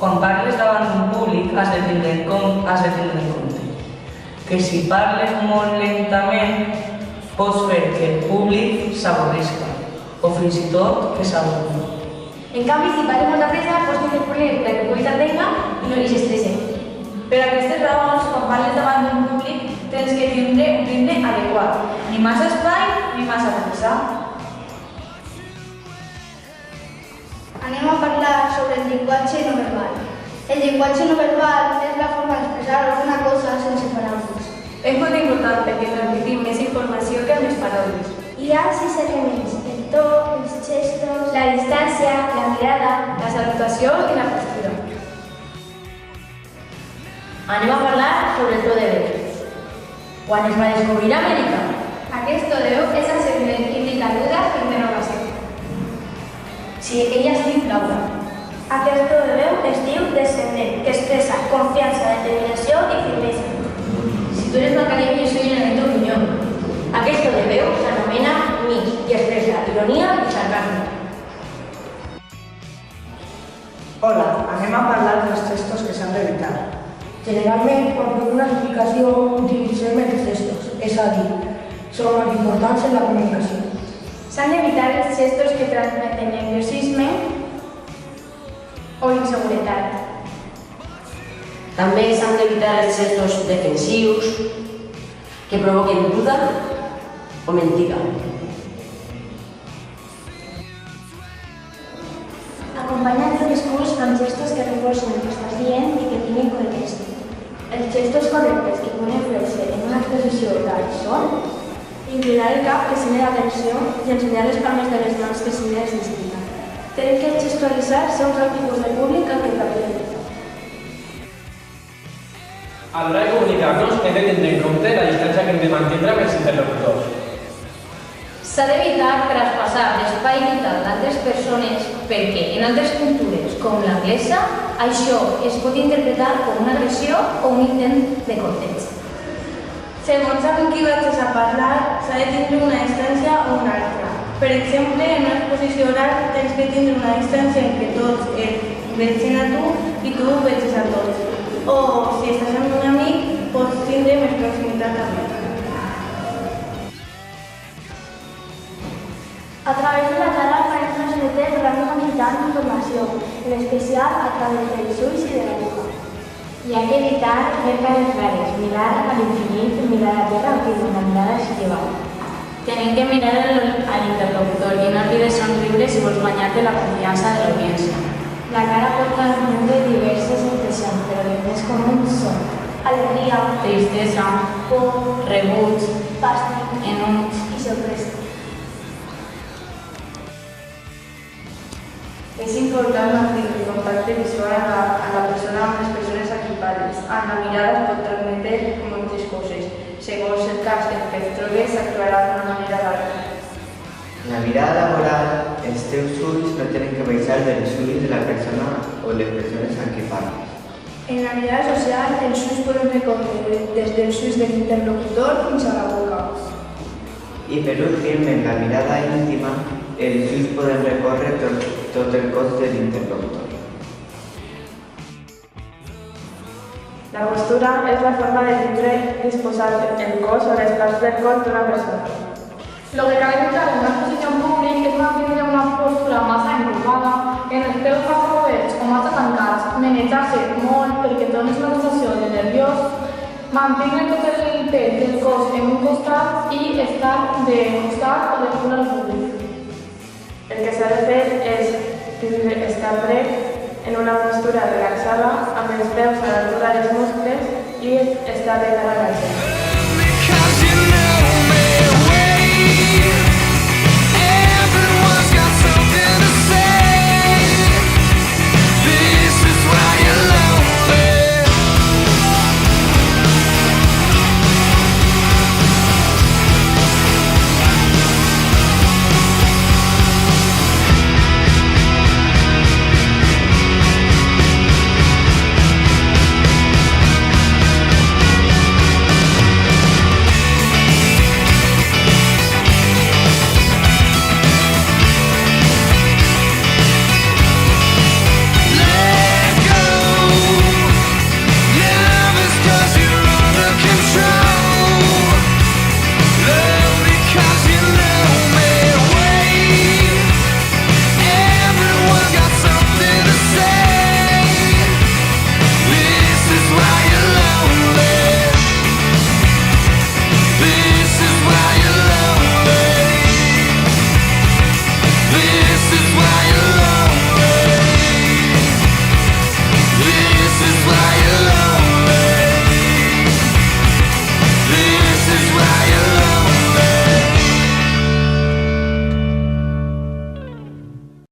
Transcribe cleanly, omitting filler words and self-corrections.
Quan parles davant d'un públic has de tindre en compte que si parles molt lentament pots fer que el públic s'avorrisca o fins i tot que s'avorri. En canvi, si parles molt de pressa, pots tenir problemes perquè el públic t'atenga i s'estressa. Per aquestes raons, quan parles davant d'un públic, tens que tindre un ritme adequat, ni massa espai ni massa pressa. Anem a parlar sobre el llenguatge no verbal. El llenguatge no verbal és la forma d'expressar alguna cosa sense paraules. És molt important perquè transmetim més informació que amb les paraules. Hi ha 6 elements: el to, els gestos, la distància, la mirada, La salutació i la postura. Anem a parlar sobre el to de veu. Quan es va descobrir Amèrica? Aquest to de veu és ascendent, indica duda i interrogació. Si ella es diu Laura. Aquest to de veu es diu descendent, que expressa confiança, determinació i firmesa. Si tu eres Macarena, jo soy en el Muñoz. Aquest to de veu s'anomena mix i expressa ironia i sarcasme. Hola, anem a parlar dels gestos que s'han d'evitar. Generalment, quan fem una explicació, utilitzem els gestos, és a dir, són molt importants en la comunicació. S'han d'evitar els gestos que transmeten nerviosisme o inseguretat. També s'han d'evitar els gestos defensius que provoquen duda o mentida. Acompanya el teu discurs amb gestos que reforcen el que estàs dient i que tinguin coherència. Els gestos correctes que poden fer-se en una exposició oral són inclinar el cap que signa l'atenció i ensenyar les palmes de les mans que signa les disciplina. Tenim que gestualitzar segons el tipus de públic al que parlem. A l'hora de comunicar-nos hem de tenir en compte la distància que hem de mantenir amb els interlocutors. S'ha d'evitar traspassar l'espai vital d'altres persones perquè en altres cultures, com l'anglesa, això es pot interpretar com una agressió o un intent de corteig. Segons amb qui vaig a parlar, s'ha de tindre una distància o una altra. Per exemple, en una exposició oral tens que tindre una distància en què tots et vegin a tu i tu veges a tots. O si estàs amb un amic, pots tindre més proximitat amb ell. A través de la cara podem transmetre gran quantitat d'informació, en especial a través dels ulls i de la boca. Hi ha que evitar fer cares rares, mirar a l'infinit, mirar a terra o que una mirada xival. Tenim que mirar a l'interlocutor i no oblides somriure si vols guanyar-te la confiança de l'audiència. La cara pot transmetre diverses impressions, però les més comuns són Alegria, tristesa, por, rebuig, fàstic enuig. i sorpresa. És important mantenir el contacte visual a la persona amb les persones equipades. Amb la mirada es pot transmetre moltes coses. Segons el cas en què et trobes, s'actuarà d'una manera o d'altra. En la mirada laboral, els teus ulls no tenen que baixar dels ulls de la persona o les persones amb qui parles. En la mirada social, els ulls poden recórrer des dels ulls de l'interlocutor fins a la boca. I per últim, en la mirada íntima, els ulls poden recórrer tot el cos de l'interlocutor. La postura és la forma de tindre disposat el cos o les parts del cos d'una persona. Lo que cal evitar en una exposició en públic és mantenir una postura massa encorvada, en els peus massa oberts o massa tancats, manejar-se molt perquè dones la sensació de nerviós, mantenir tot el pes del cos en un costat i estar de costat o de cul al públic. El que s'ha de fer és estar dret en una postura relaxada, amb els peus a l'altura dels muscles i estar de cara a la gent.